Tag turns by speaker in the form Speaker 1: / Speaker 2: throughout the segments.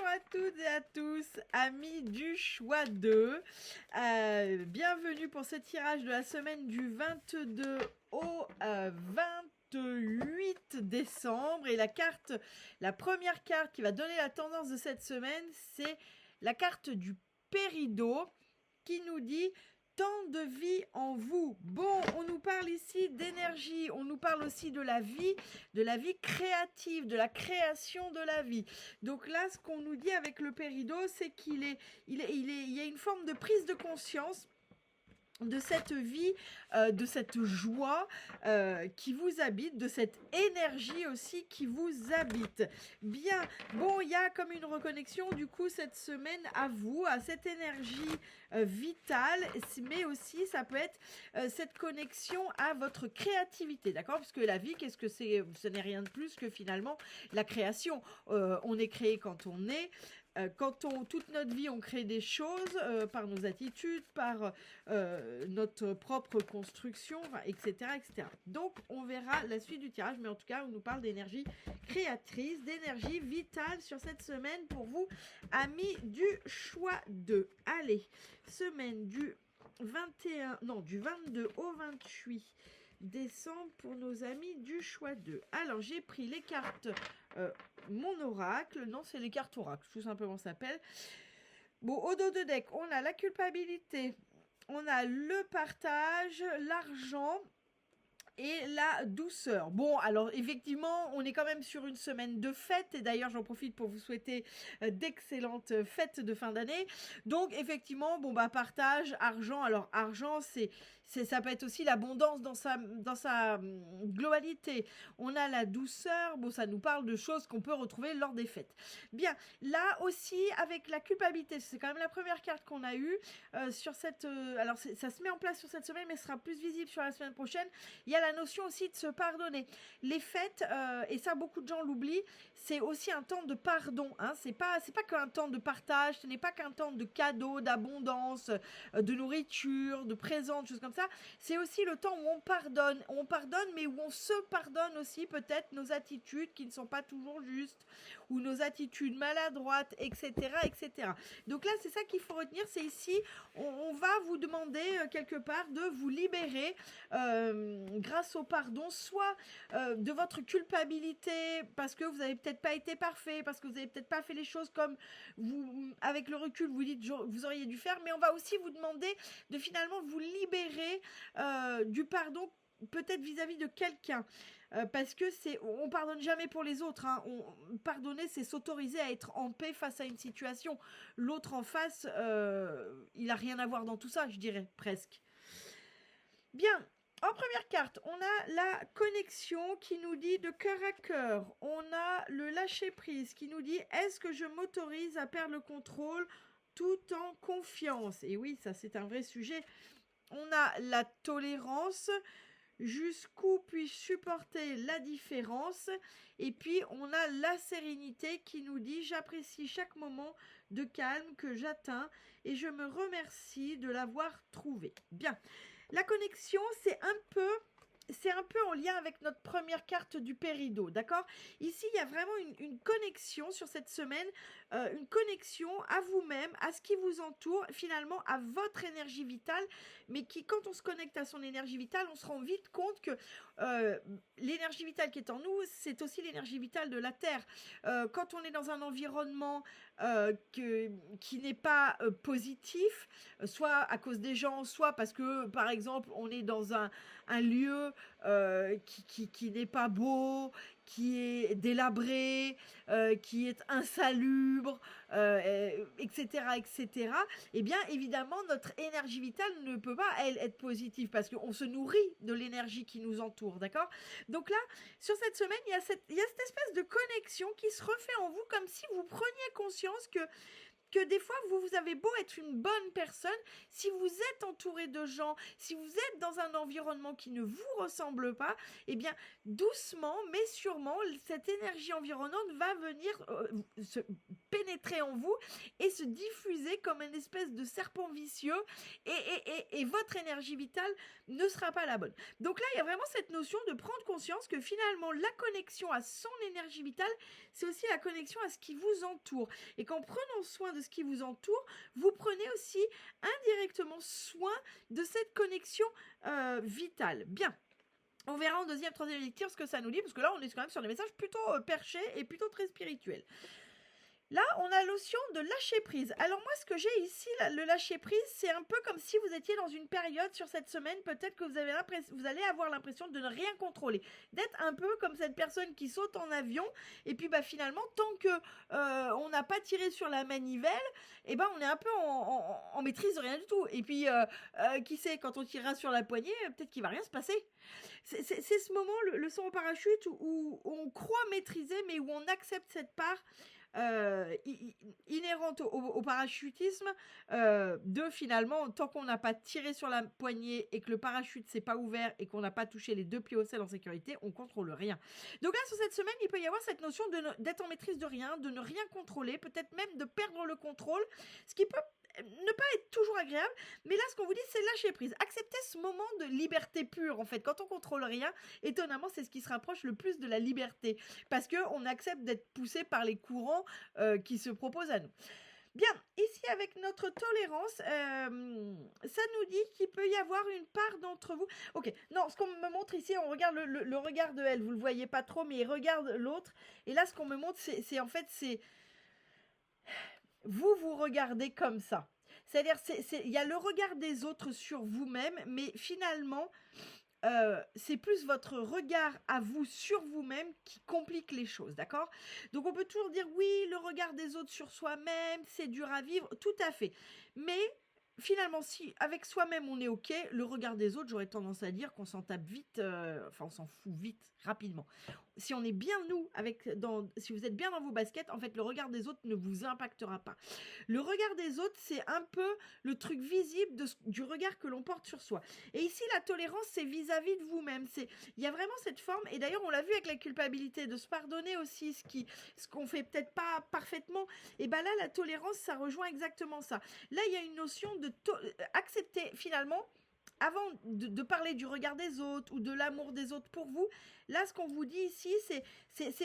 Speaker 1: Bonjour à toutes et à tous, amis du choix 2. Bienvenue pour ce tirage de la semaine du 22 au 28 décembre. Et la première carte qui va donner la tendance de cette semaine, c'est la carte du Péridot qui nous dit tant de vie en vous. Bon, on nous parle ici d'énergie, on nous parle aussi de la vie créative, de la création de la vie. Donc là, ce qu'on nous dit avec le Péridot, c'est qu'il y a une forme de prise de conscience de cette vie, de cette joie qui vous habite, de cette énergie aussi qui vous habite. Bien, bon, il y a comme une reconnexion du coup cette semaine à vous, à cette énergie vitale, mais aussi ça peut être cette connexion à votre créativité, d'accord? Parce que la vie, qu'est-ce que c'est? Ce n'est rien de plus que finalement la création. On est créé quand on est. Toute notre vie, on crée des choses par nos attitudes, par notre propre construction, etc., etc. Donc, on verra la suite du tirage, mais en tout cas, on nous parle d'énergie créatrice, d'énergie vitale sur cette semaine pour vous, amis du choix 2. Allez, semaine du 22 au 28 décembre pour nos amis du choix 2. Alors, j'ai pris les cartes, mon oracle. Non, c'est les cartes oracle, tout simplement ça s'appelle. Bon, au dos de deck, on a la culpabilité, on a le partage, l'argent et la douceur. Bon, alors effectivement, on est quand même sur une semaine de fête et d'ailleurs j'en profite pour vous souhaiter d'excellentes fêtes de fin d'année. Donc effectivement, bon bah partage, argent. Alors argent, ça peut être aussi l'abondance dans sa globalité. On a la douceur, bon ça nous parle de choses qu'on peut retrouver lors des fêtes. Bien, là aussi avec la culpabilité, c'est quand même la première carte qu'on a eue sur cette... alors ça se met en place sur cette semaine mais ce sera plus visible sur la semaine prochaine. Il y a la notion aussi de se pardonner. Les fêtes, et ça beaucoup de gens l'oublient, c'est aussi un temps de pardon. Hein. C'est pas qu'un temps de partage, ce n'est pas qu'un temps de cadeaux, d'abondance, de nourriture, de présents, de choses comme ça. C'est aussi le temps où on pardonne, mais où on se pardonne aussi peut-être nos attitudes qui ne sont pas toujours justes, ou nos attitudes maladroites, etc., etc. Donc là, c'est ça qu'il faut retenir, c'est ici, on va vous demander quelque part de vous libérer grâce au pardon, soit de votre culpabilité, parce que vous n'avez peut-être pas été parfait, parce que vous n'avez peut-être pas fait les choses comme vous, avec le recul, vous dites vous auriez dû faire, mais on va aussi vous demander de finalement vous libérer du pardon, peut-être vis-à-vis de quelqu'un, parce que on pardonne jamais pour les autres, hein. Pardonner, c'est s'autoriser à être en paix face à une situation. L'autre en face, il a rien à voir dans tout ça, je dirais, presque. Bien. En première carte, on a la connexion qui nous dit de cœur à cœur. On a le lâcher-prise qui nous dit est-ce que je m'autorise à perdre le contrôle tout en confiance? Et oui, ça c'est un vrai sujet. On a la tolérance, jusqu'où puis-je supporter la différence? Et puis on a la sérénité qui nous dit j'apprécie chaque moment de calme que j'atteins et je me remercie de l'avoir trouvé. Bien. La connexion, c'est un peu en lien avec notre première carte du Péridot, d'accord? Ici, il y a vraiment une connexion sur cette semaine, une connexion à vous-même, à ce qui vous entoure, finalement à votre énergie vitale, mais qui, quand on se connecte à son énergie vitale, on se rend vite compte que l'énergie vitale qui est en nous, c'est aussi l'énergie vitale de la Terre. Quand on est dans un environnement qui n'est pas positif, soit à cause des gens, soit parce que, par exemple, on est dans un lieu qui n'est pas beau, qui est délabré, qui est insalubre, etc., etc., eh bien, évidemment, notre énergie vitale ne peut pas, elle, être positive parce qu'on se nourrit de l'énergie qui nous entoure, d'accord? Donc là, sur cette semaine, il y a cette espèce de connexion qui se refait en vous comme si vous preniez conscience que des fois, vous avez beau être une bonne personne, si vous êtes entouré de gens, si vous êtes dans un environnement qui ne vous ressemble pas, eh bien, doucement, mais sûrement, cette énergie environnante va venir pénétrer en vous et se diffuser comme une espèce de serpent vicieux et votre énergie vitale ne sera pas la bonne. Donc là, il y a vraiment cette notion de prendre conscience que finalement, la connexion à son énergie vitale, c'est aussi la connexion à ce qui vous entoure. Et qu'en prenant soin de ce qui vous entoure, vous prenez aussi indirectement soin de cette connexion vitale. Bien. On verra en deuxième, troisième lecture ce que ça nous dit, parce que là, on est quand même sur des messages plutôt perchés et plutôt très spirituels. Là, on a la notion de lâcher prise. Alors moi, ce que j'ai ici, le lâcher prise, c'est un peu comme si vous étiez dans une période sur cette semaine, peut-être que vous allez avoir l'impression de ne rien contrôler, d'être un peu comme cette personne qui saute en avion, et puis finalement, tant que on n'a pas tiré sur la manivelle, on est un peu en maîtrise de rien du tout. Et puis, qui sait, quand on tirera sur la poignée, peut-être qu'il va rien se passer. C'est ce moment, le saut en parachute, où on croit maîtriser, mais où on accepte cette part inhérente au parachutisme, de finalement, tant qu'on n'a pas tiré sur la poignée et que le parachute s'est pas ouvert et qu'on n'a pas touché les 2 pieds au sol en sécurité, on contrôle rien. Donc là, sur cette semaine, il peut y avoir cette notion d'être en maîtrise de rien, de ne rien contrôler, peut-être même de perdre le contrôle, ce qui peut ne pas être toujours agréable, mais là ce qu'on vous dit c'est lâcher prise, accepter ce moment de liberté pure en fait, quand on contrôle rien, étonnamment c'est ce qui se rapproche le plus de la liberté, parce qu'on accepte d'être poussé par les courants qui se proposent à nous. Bien, ici avec notre tolérance, ça nous dit qu'il peut y avoir une part d'entre vous. Ok, non, ce qu'on me montre ici, on regarde le regard de elle, vous le voyez pas trop, mais il regarde l'autre, et là ce qu'on me montre c'est en fait, c'est vous regardez comme ça. C'est-à-dire, il y a le regard des autres sur vous-même, mais finalement, c'est plus votre regard à vous sur vous-même qui complique les choses, d'accord? Donc, on peut toujours dire, oui, le regard des autres sur soi-même, c'est dur à vivre, tout à fait. Mais finalement, si avec soi-même on est ok, le regard des autres, j'aurais tendance à dire qu'on s'en tape vite, on s'en fout vite, rapidement. Si on est bien si vous êtes bien dans vos baskets, en fait, le regard des autres ne vous impactera pas. Le regard des autres, c'est un peu le truc visible du regard que l'on porte sur soi. Et ici, la tolérance, c'est vis-à-vis de vous-même. Il y a vraiment cette forme, et d'ailleurs, on l'a vu avec la culpabilité, de se pardonner aussi ce qu'on fait peut-être pas parfaitement. Et là, la tolérance, ça rejoint exactement ça. Là, il y a une notion de accepter finalement, avant de parler du regard des autres ou de l'amour des autres pour vous, là, ce qu'on vous dit ici, c'est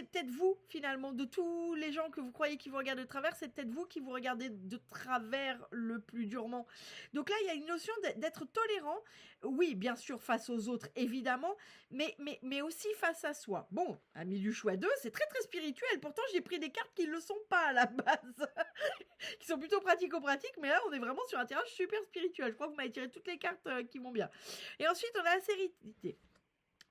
Speaker 1: peut-être vous, finalement, de tous les gens que vous croyez qui vous regardent de travers, c'est peut-être vous qui vous regardez de travers le plus durement. Donc là, il y a une notion d'être tolérant, oui, bien sûr, face aux autres, évidemment, mais aussi face à soi. Bon, Amis du choix 2, c'est très, très spirituel. Pourtant, j'ai pris des cartes qui ne le sont pas à la base, qui sont plutôt pratico-pratiques, mais là, on est vraiment sur un tirage super spirituel. Je crois que vous m'avez tiré toutes les cartes qui vont bien. Et ensuite, on a la sérénité.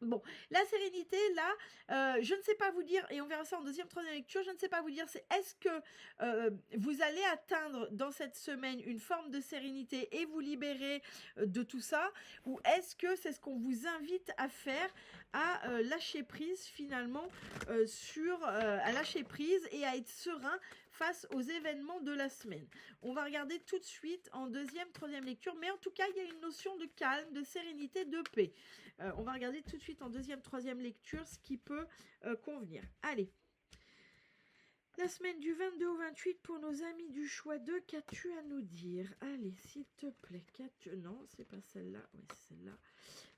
Speaker 1: Bon, la sérénité, là, je ne sais pas vous dire, et on verra ça en deuxième, troisième lecture, je ne sais pas vous dire, c'est est-ce que vous allez atteindre dans cette semaine une forme de sérénité et vous libérer de tout ça, ou est-ce que c'est ce qu'on vous invite à faire, à lâcher prise finalement, à lâcher prise et à être serein face aux événements de la semaine. On va regarder tout de suite en deuxième, troisième lecture, mais en tout cas, il y a une notion de calme, de sérénité, de paix. On va regarder tout de suite en deuxième, troisième lecture ce qui peut convenir. Allez. La semaine du 22 au 28 pour nos amis du choix 2, qu'as-tu à nous dire? Allez, s'il te plaît, non, c'est pas celle-là, oui, c'est celle-là.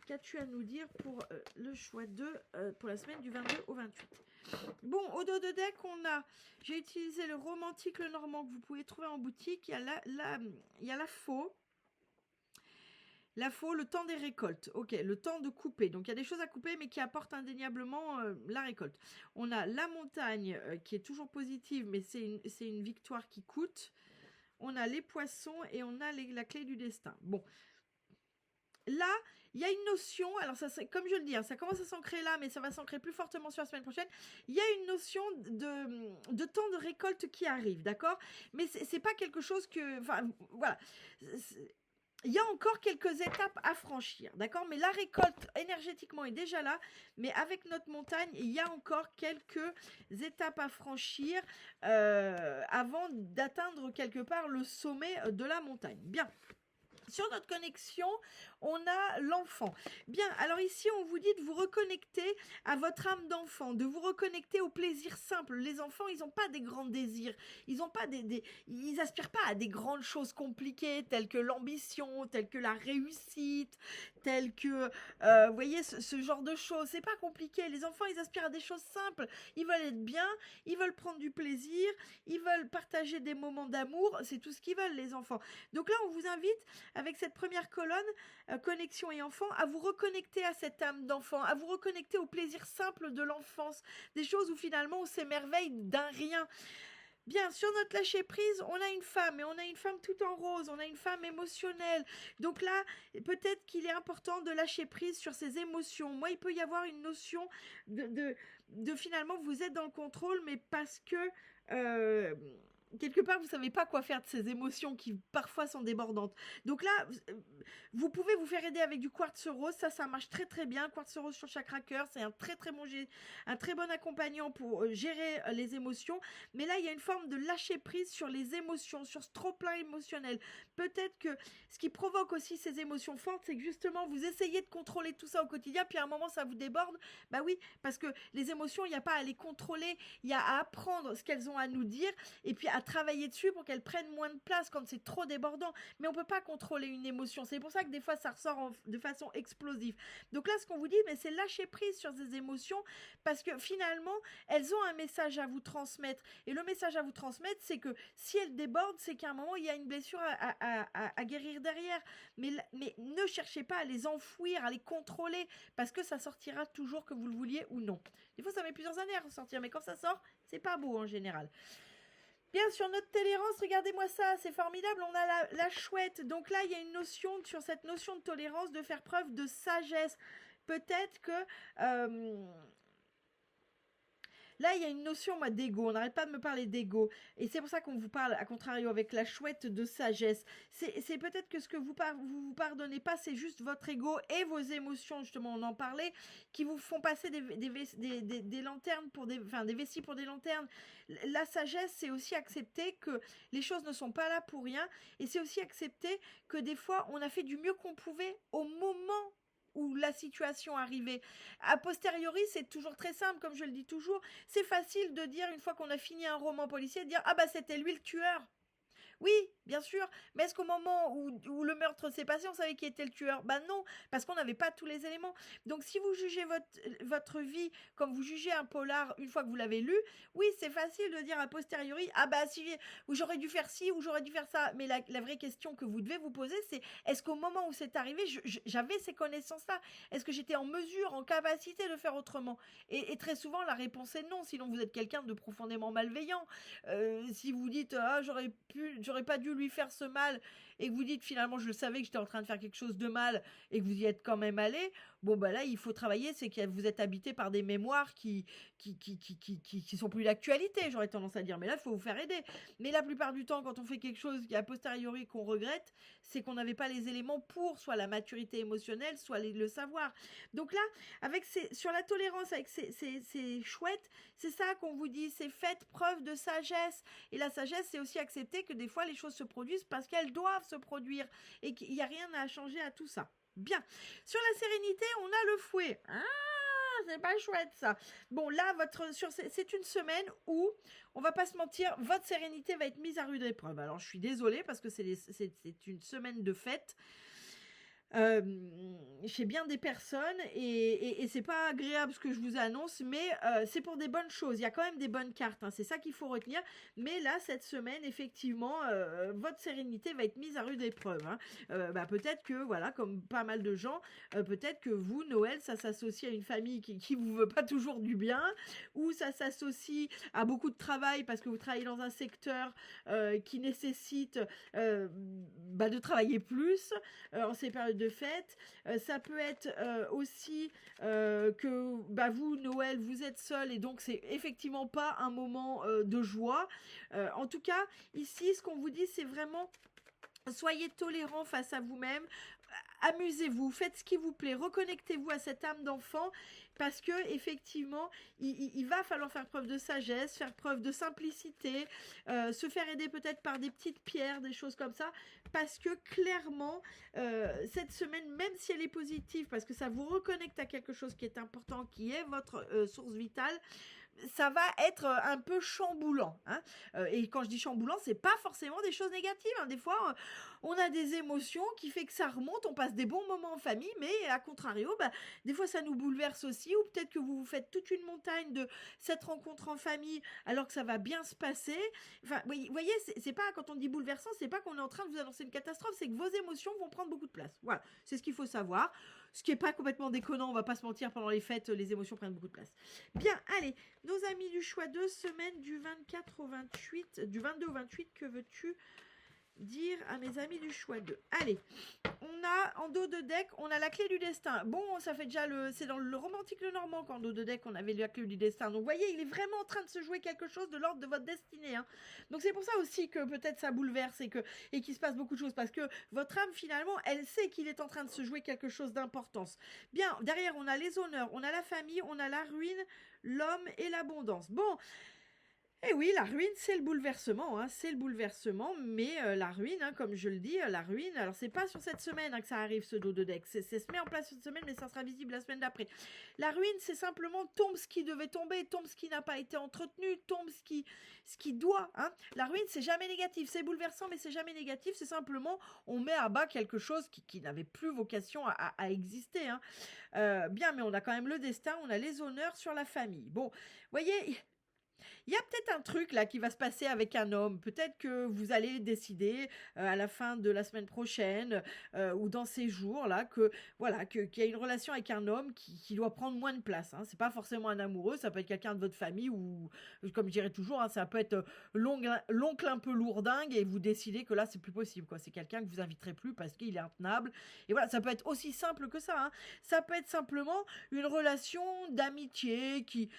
Speaker 1: Qu'as-tu à nous dire pour le choix 2 pour la semaine du 22 au 28? Bon, au dos de deck, j'ai utilisé le romantique, le normand que vous pouvez trouver en boutique. Il y a la faux. La faux, le temps des récoltes. Ok, le temps de couper. Donc, il y a des choses à couper, mais qui apportent indéniablement la récolte. On a la montagne qui est toujours positive, mais c'est une victoire qui coûte. On a les poissons et on a la clé du destin. Bon. Là, il y a une notion, alors ça, comme je le dis, hein, ça commence à s'ancrer là, mais ça va s'ancrer plus fortement sur la semaine prochaine. Il y a une notion de temps de récolte qui arrive, d'accord? Mais c'est pas quelque chose que... Enfin, voilà. Il y a encore quelques étapes à franchir, d'accord? Mais la récolte énergétiquement est déjà là, mais avec notre montagne, il y a encore quelques étapes à franchir avant d'atteindre quelque part le sommet de la montagne. Bien. Sur notre connexion, on a l'enfant. Bien, alors ici, on vous dit de vous reconnecter à votre âme d'enfant, de vous reconnecter au plaisir simple. Les enfants, ils n'ont pas des grands désirs. Ils ont pas ils aspirent pas à des grandes choses compliquées, telles que l'ambition, telles que la réussite, telles que, vous voyez, ce genre de choses. C'est pas compliqué. Les enfants, ils aspirent à des choses simples. Ils veulent être bien, ils veulent prendre du plaisir, ils veulent partager des moments d'amour. C'est tout ce qu'ils veulent, les enfants. Donc là, on vous invite, avec cette première colonne, connexion et enfant, à vous reconnecter à cette âme d'enfant, à vous reconnecter au plaisir simple de l'enfance, des choses où finalement on s'émerveille d'un rien. Bien, sur notre lâcher prise, on a une femme, et on a une femme tout en rose, on a une femme émotionnelle. Donc là, peut-être qu'il est important de lâcher prise sur ses émotions. Moi, il peut y avoir une notion de finalement, vous êtes dans le contrôle, mais parce que quelque part, vous savez pas quoi faire de ces émotions qui parfois sont débordantes. Donc là, vous pouvez vous faire aider avec du quartz rose. Ça marche très très bien. Quartz rose sur Chakra Cœur, c'est un très bon accompagnant pour gérer les émotions. Mais là, il y a une forme de lâcher prise sur les émotions, sur ce trop-plein émotionnel. Peut-être que ce qui provoque aussi ces émotions fortes, c'est que justement, vous essayez de contrôler tout ça au quotidien, puis à un moment, ça vous déborde. Bah oui, parce que les émotions, il n'y a pas à les contrôler, il y a à apprendre ce qu'elles ont à nous dire, et puis à travailler dessus pour qu'elles prennent moins de place quand c'est trop débordant. Mais on peut pas contrôler une émotion. C'est pour ça que des fois, ça ressort de façon explosive. Donc là, ce qu'on vous dit, mais c'est lâcher prise sur ces émotions, parce que finalement, elles ont un message à vous transmettre. Et le message à vous transmettre, c'est que si elles débordent, c'est qu'à un moment, il y a une blessure à guérir derrière. Mais ne cherchez pas à les enfouir, à les contrôler, parce que ça sortira toujours que vous le vouliez ou non. Des fois, ça met plusieurs années à ressortir, mais quand ça sort, c'est pas beau en général. Bien, sur notre tolérance, regardez-moi ça, c'est formidable, on a la chouette. Donc là, il y a une notion, sur cette notion de tolérance, de faire preuve de sagesse. Peut-être que là, il y a une notion, moi, d'ego. On n'arrête pas de me parler d'ego. Et c'est pour ça qu'on vous parle, à contrario, avec la chouette, de sagesse. C'est peut-être que ce que vous pardonnez pas, c'est juste votre ego et vos émotions, justement, on en parlait, qui vous font passer des lanternes pour des vessies pour des lanternes. La sagesse, c'est aussi accepter que les choses ne sont pas là pour rien. Et c'est aussi accepter que des fois, on a fait du mieux qu'on pouvait au moment où la situation arrivait. A posteriori, c'est toujours très simple, comme je le dis toujours. C'est facile de dire, une fois qu'on a fini un roman policier, de dire « Ah bah c'était lui le tueur ». Oui, bien sûr, mais est-ce qu'au moment où le meurtre s'est passé, on savait qui était le tueur? Ben non, parce qu'on n'avait pas tous les éléments. Donc si vous jugez votre vie comme vous jugez un polar une fois que vous l'avez lu, oui, c'est facile de dire a posteriori, ah bah si j'aurais dû faire ci ou j'aurais dû faire ça. Mais la vraie question que vous devez vous poser, c'est est-ce qu'au moment où c'est arrivé, j'avais ces connaissances-là? Est-ce que j'étais en mesure, en capacité de faire autrement? Et très souvent, la réponse est non, sinon vous êtes quelqu'un de profondément malveillant. Si vous dites, ah j'aurais pas dû lui faire ce mal, et que vous dites finalement je le savais que j'étais en train de faire quelque chose de mal et que vous y êtes quand même allé, bon bah là il faut travailler, c'est que vous êtes habité par des mémoires qui sont plus d'actualité, j'aurais tendance à dire, mais là il faut vous faire aider. Mais la plupart du temps quand on fait quelque chose qui a posteriori qu'on regrette, c'est qu'on n'avait pas les éléments pour soit la maturité émotionnelle, soit le savoir. Donc là sur la tolérance avec ces chouettes, c'est ça qu'on vous dit, c'est faites preuve de sagesse. Et la sagesse, c'est aussi accepter que des fois les choses se produisent parce qu'elles doivent se produire et qu'il n'y a rien à changer à tout ça. Bien. Sur la sérénité, on a le fouet. Ah, c'est pas chouette ça. Bon, là, c'est une semaine où, on va pas se mentir, votre sérénité va être mise à rude épreuve. Alors, je suis désolée parce que c'est une semaine de fête. Chez bien des personnes et c'est pas agréable ce que je vous annonce, mais c'est pour des bonnes choses. Il y a quand même des bonnes cartes, hein, c'est ça qu'il faut retenir. Mais là, cette semaine, effectivement, votre sérénité va être mise à rude épreuve. Hein. Peut-être que, voilà, comme pas mal de gens, peut-être que vous, Noël, ça s'associe à une famille qui vous veut pas toujours du bien, ou ça s'associe à beaucoup de travail parce que vous travaillez dans un secteur qui nécessite de travailler plus en ces périodes de fête. Ça peut être aussi que vous, Noël, vous êtes seul et donc c'est effectivement pas un moment de joie. En tout cas, ici, ce qu'on vous dit, c'est vraiment Soyez tolérants face à vous-même, amusez-vous, faites ce qui vous plaît, reconnectez-vous à cette âme d'enfant parce que effectivement, il va falloir faire preuve de sagesse, faire preuve de simplicité, se faire aider peut-être par des petites pierres, des choses comme ça, parce que clairement, cette semaine, même si elle est positive, parce que ça vous reconnecte à quelque chose qui est important, qui est votre source vitale, ça va être un peu chamboulant, hein. Et quand je dis chamboulant, c'est pas forcément des choses négatives, hein. Des fois, on a des émotions qui fait que ça remonte, on passe des bons moments en famille, mais à contrario, bah, des fois ça nous bouleverse aussi, ou peut-être que vous vous faites toute une montagne de cette rencontre en famille alors que ça va bien se passer. Enfin, vous voyez, c'est pas, quand on dit bouleversant, c'est pas qu'on est en train de vous annoncer une catastrophe, c'est que vos émotions vont prendre beaucoup de place. Voilà, c'est ce qu'il faut savoir. Ce qui est pas complètement déconnant, on va pas se mentir, pendant les fêtes, les émotions prennent beaucoup de place. Bien, allez, nos amis du choix 2, semaine du 24 au 28, du 22 au 28, que veux-tu dire à mes amis du choix 2? Allez, on a en dos de deck, on a la clé du destin. Bon, ça fait déjà c'est dans le romantique le normand qu'en dos de deck on avait la clé du destin. Donc vous voyez, il est vraiment en train de se jouer quelque chose de l'ordre de votre destinée, hein. Donc c'est pour ça aussi que peut-être ça bouleverse et qu'il se passe beaucoup de choses, parce que votre âme finalement, elle sait qu'il est en train de se jouer quelque chose d'importance. Bien, derrière on a les honneurs, on a la famille, on a la ruine, l'homme et l'abondance. Bon, et oui, la ruine, c'est le bouleversement, hein, c'est le bouleversement, mais la ruine, hein, comme je le dis, la ruine, alors c'est pas sur cette semaine, hein, que ça arrive, ce dos de deck, c'est se met en place cette semaine, mais ça sera visible la semaine d'après. La ruine, c'est simplement tombe ce qui devait tomber, tombe ce qui n'a pas été entretenu, tombe ce qui doit, hein. La ruine, c'est jamais négatif, c'est bouleversant, mais c'est jamais négatif, c'est simplement, on met à bas quelque chose qui n'avait plus vocation à exister, hein. Bien, mais on a quand même le destin, on a les honneurs sur la famille. Bon, voyez, il y a peut-être un truc là qui va se passer avec un homme. Peut-être que vous allez décider à la fin de la semaine prochaine ou dans ces jours là que voilà qu'il y a une relation avec un homme qui doit prendre moins de place, hein. C'est pas forcément un amoureux, ça peut être quelqu'un de votre famille ou comme je dirais toujours, hein, ça peut être l'oncle un peu lourdingue et vous décidez que là c'est plus possible, quoi. C'est quelqu'un que vous inviterez plus parce qu'il est intenable. Et voilà, ça peut être aussi simple que ça, hein. Ça peut être simplement une relation d'amitié qui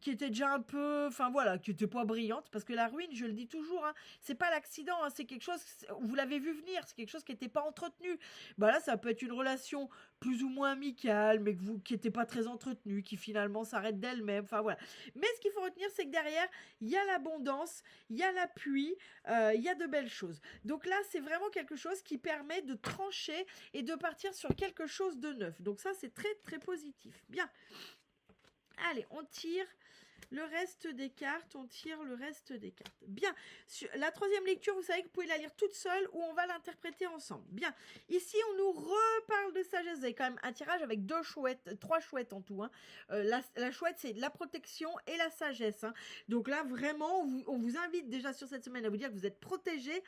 Speaker 1: était déjà un peu, enfin voilà, qui était pas brillante, parce que la ruine, je le dis toujours, hein, c'est pas l'accident, hein, c'est quelque chose, vous l'avez vu venir, c'est quelque chose qui n'était pas entretenu. Bah là, ça peut être une relation plus ou moins amicale, mais qui n'était pas très entretenue, qui finalement s'arrête d'elle-même, enfin voilà. Mais ce qu'il faut retenir, c'est que derrière, il y a l'abondance, il y a l'appui, il y a de belles choses. Donc là, c'est vraiment quelque chose qui permet de trancher et de partir sur quelque chose de neuf. Donc ça, c'est très très positif. Bien. Allez, on tire le reste des cartes, Bien, la troisième lecture, vous savez que vous pouvez la lire toute seule ou on va l'interpréter ensemble. Bien, ici on nous reparle de sagesse. Vous avez quand même un tirage avec trois chouettes en tout, hein. La chouette, c'est la protection et la sagesse, hein. Donc là, vraiment, on vous invite déjà sur cette semaine à vous dire que vous êtes protégés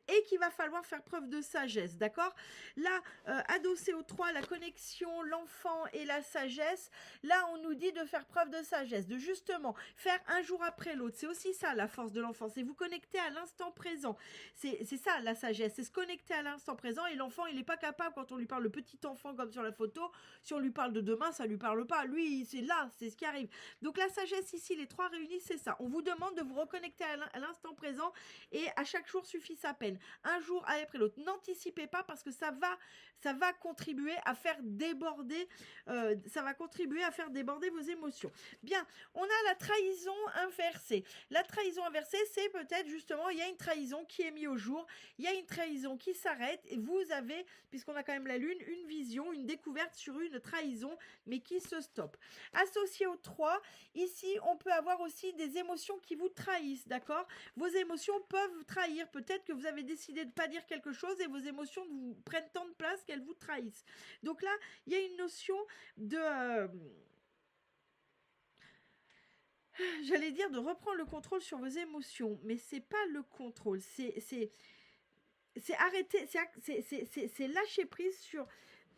Speaker 1: et qu'il va falloir faire preuve de sagesse, d'accord? Là, adossé aux 3, la connexion, l'enfant et la sagesse, là, on nous dit de faire preuve de sagesse, de justement faire un jour après l'autre. C'est aussi ça, la force de l'enfant, c'est vous connecter à l'instant présent. C'est ça, la sagesse, c'est se connecter à l'instant présent, et l'enfant, il n'est pas capable, quand on lui parle, le petit enfant comme sur la photo, si on lui parle de demain, ça lui parle pas. Lui, c'est là, c'est ce qui arrive. Donc la sagesse ici, les 3 réunis, c'est ça. On vous demande de vous reconnecter à l'instant présent, et à chaque jour suffit sa peine. Un jour après l'autre. N'anticipez pas, parce que ça va contribuer à faire déborder, vos émotions. Bien, on a la trahison inversée. La trahison inversée, c'est peut-être justement, il y a une trahison qui est mise au jour, il y a une trahison qui s'arrête, et vous avez, puisqu'on a quand même la lune, une vision, une découverte sur une trahison, mais qui se stoppe. Associé aux 3, ici, on peut avoir aussi des émotions qui vous trahissent, d'accord? Vos émotions peuvent vous trahir. Peut-être que vous avez décidé de ne pas dire quelque chose et vos émotions vous prennent tant de place qu'elles vous trahissent. Donc là, il y a une notion de... j'allais dire de reprendre le contrôle sur vos émotions, mais c'est pas le contrôle, c'est arrêter, c'est lâcher prise sur...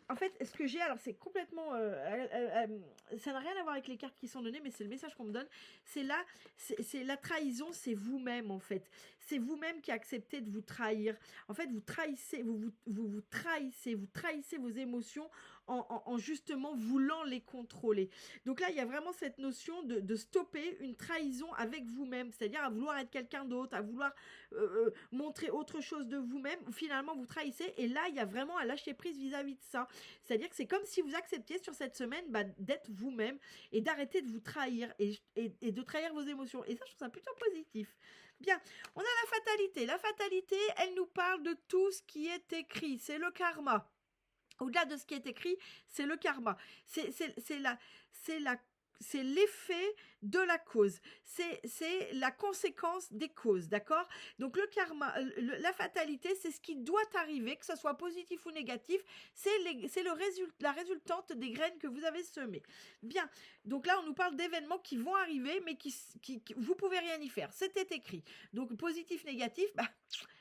Speaker 1: En fait, ce que j'ai, alors c'est complètement... ça n'a rien à voir avec les cartes qui sont données, mais c'est le message qu'on me donne. C'est là, c'est la trahison, c'est vous-même en fait. c'est vous-même qui acceptez de vous trahir. En fait, vous trahissez, vous trahissez vos émotions en justement voulant les contrôler. Donc là, il y a vraiment cette notion de stopper une trahison avec vous-même, c'est-à-dire à vouloir être quelqu'un d'autre, à vouloir montrer autre chose de vous-même. Finalement, vous trahissez et là, il y a vraiment à lâcher prise vis-à-vis de ça. C'est-à-dire que c'est comme si vous acceptiez sur cette semaine d'être vous-même et d'arrêter de vous trahir et de trahir vos émotions. Et ça, je trouve ça plutôt positif. Bien, on a la fatalité. La fatalité, elle nous parle de tout ce qui est écrit. C'est le karma. Au-delà de ce qui est écrit, c'est le karma. C'est l'effet de la cause. C'est la conséquence des causes, d'accord? Donc le karma, la fatalité, c'est ce qui doit arriver, que ce soit positif ou négatif. C'est la résultante des graines que vous avez semées. Bien, donc là, on nous parle d'événements qui vont arriver, mais vous pouvez rien y faire. C'était écrit. Donc positif, négatif,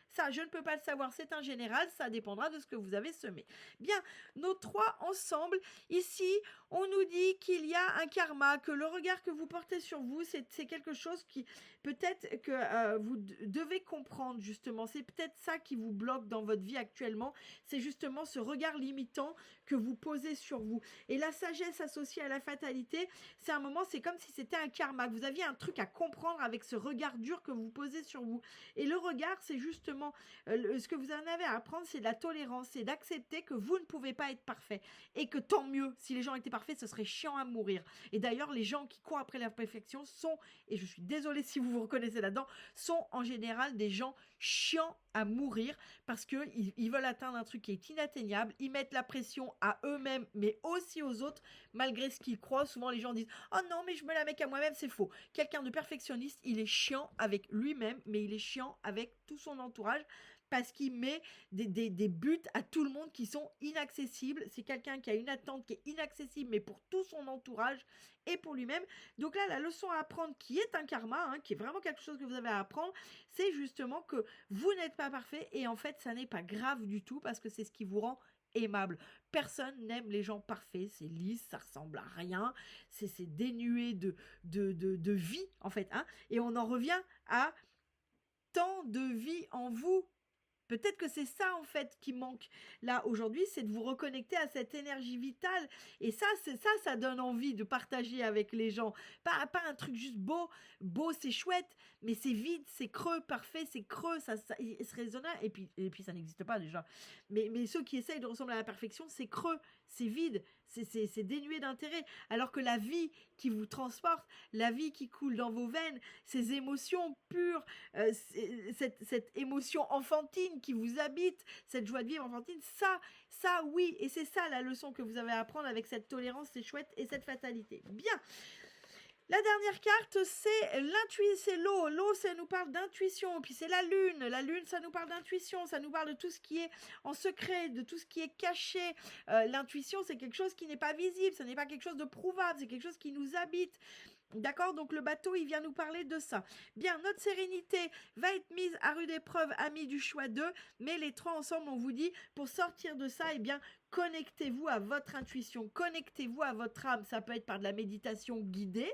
Speaker 1: ça, je ne peux pas le savoir, c'est un général, ça dépendra de ce que vous avez semé. Bien, nos trois ensemble, ici, on nous dit qu'il y a un karma, que le regard que vous portez sur vous, c'est quelque chose qui, peut-être que vous devez comprendre, justement. C'est peut-être ça qui vous bloque dans votre vie actuellement, c'est justement ce regard limitant que vous posez sur vous. Et la sagesse associée à la fatalité, c'est un moment, c'est comme si c'était un karma, que vous aviez un truc à comprendre avec ce regard dur que vous posez sur vous. Et le regard, c'est justement ce que vous en avez à apprendre, c'est de la tolérance, c'est d'accepter que vous ne pouvez pas être parfait et que tant mieux, si les gens étaient parfaits, ce serait chiant à mourir. Et d'ailleurs, les gens qui courent après la perfection sont, et je suis désolée si vous vous reconnaissez là-dedans, sont en général des gens chiants à mourir parce qu'ils veulent atteindre un truc qui est inatteignable, ils mettent la pression à eux-mêmes mais aussi aux autres malgré ce qu'ils croient. Souvent les gens disent « Oh non mais je me la mets qu'à moi-même », c'est faux. Quelqu'un de perfectionniste, il est chiant avec lui-même mais il est chiant avec tout son entourage parce qu'il met des buts à tout le monde qui sont inaccessibles. C'est quelqu'un qui a une attente qui est inaccessible mais pour tout son entourage et pour lui-même. Donc là, la leçon à apprendre qui est un karma, qui est vraiment quelque chose que vous avez à apprendre, c'est justement que vous n'êtes pas parfait et en fait, ça n'est pas grave du tout parce que c'est ce qui vous rend aimable. Personne n'aime les gens parfaits, c'est lisse, ça ressemble à rien, c'est dénué de vie en fait. Et on en revient à tant de vie en vous. Peut-être que c'est ça en fait qui manque là aujourd'hui, c'est de vous reconnecter à cette énergie vitale et ça donne envie de partager avec les gens. Pas un truc juste beau c'est chouette, mais c'est vide, c'est creux, parfait, c'est creux, ça se raisonnable et puis ça n'existe pas déjà. Mais ceux qui essayent de ressembler à la perfection, c'est creux, c'est vide, c'est dénué d'intérêt. Alors que la vie qui vous transporte, la vie qui coule dans vos veines, ces émotions pures, cette émotion enfantine qui vous habite, cette joie de vivre enfantine, ça oui, et c'est ça la leçon que vous avez à apprendre avec cette tolérance, c'est chouette, et cette fatalité. Bien. La dernière carte, c'est l'intuition, c'est l'eau. L'eau, ça nous parle d'intuition. Puis c'est la lune. La lune, ça nous parle d'intuition. Ça nous parle de tout ce qui est en secret, de tout ce qui est caché. L'intuition, c'est quelque chose qui n'est pas visible. Ce n'est pas quelque chose de prouvable. C'est quelque chose qui nous habite. D'accord, donc le bateau, il vient nous parler de ça. Bien, notre sérénité va être mise à rude épreuve, amis du choix 2, mais les trois ensemble, on vous dit, pour sortir de ça, eh bien, connectez-vous à votre intuition, connectez-vous à votre âme. Ça peut être par de la méditation guidée.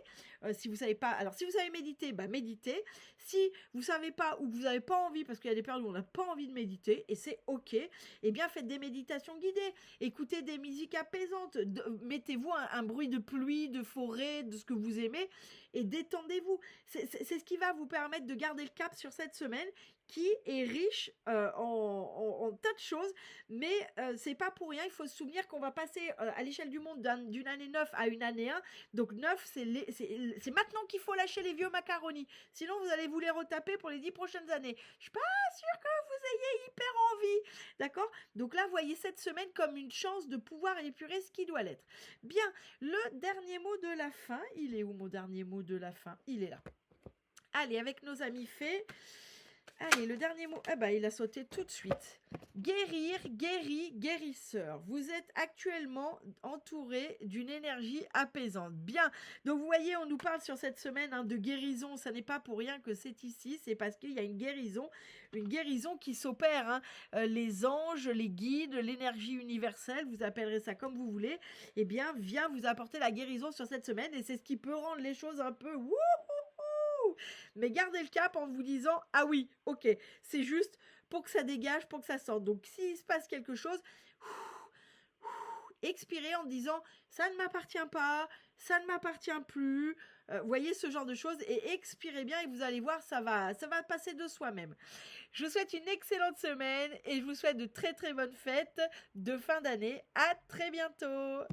Speaker 1: Si vous savez pas, alors si vous savez méditer, méditez. Si vous savez pas ou que vous n'avez pas envie, parce qu'il y a des périodes où on n'a pas envie de méditer, et c'est ok, eh bien faites des méditations guidées. Écoutez des musiques apaisantes. Mettez-vous un bruit de pluie, de forêt, de ce que vous aimez, et détendez-vous. C'est ce qui va vous permettre de garder le cap sur cette semaine qui est riche en tas de choses, mais c'est pas pour rien. Il faut se souvenir qu'on va passer à l'échelle du monde d'une année 9 à une année 1. Donc 9, c'est maintenant qu'il faut lâcher les vieux macaronis. Sinon, vous allez vous les retaper pour les 10 prochaines années. Je suis pas sûre que vous ayez hyper envie. D'accord? Donc là, voyez cette semaine comme une chance de pouvoir épurer ce qui doit l'être. Bien, le dernier mot de la fin. Il est où mon dernier mot de la fin? Il est là. Allez, avec nos amis fées. Allez, le dernier mot, il a sauté tout de suite. Guérir, guéri, guérisseur. Vous êtes actuellement entouré d'une énergie apaisante. Bien, donc vous voyez, on nous parle sur cette semaine de guérison. Ça n'est pas pour rien que c'est ici, c'est parce qu'il y a une guérison qui s'opère. Les anges, les guides, l'énergie universelle, vous appellerez ça comme vous voulez, eh bien, vient vous apporter la guérison sur cette semaine et c'est ce qui peut rendre les choses un peu wouhou. Mais gardez le cap en vous disant, ah oui, ok, c'est juste pour que ça dégage, pour que ça sorte. Donc, s'il se passe quelque chose, expirez en disant, ça ne m'appartient pas, ça ne m'appartient plus. Voyez ce genre de choses et expirez bien et vous allez voir, ça va passer de soi-même. Je vous souhaite une excellente semaine et je vous souhaite de très très bonnes fêtes de fin d'année. À très bientôt.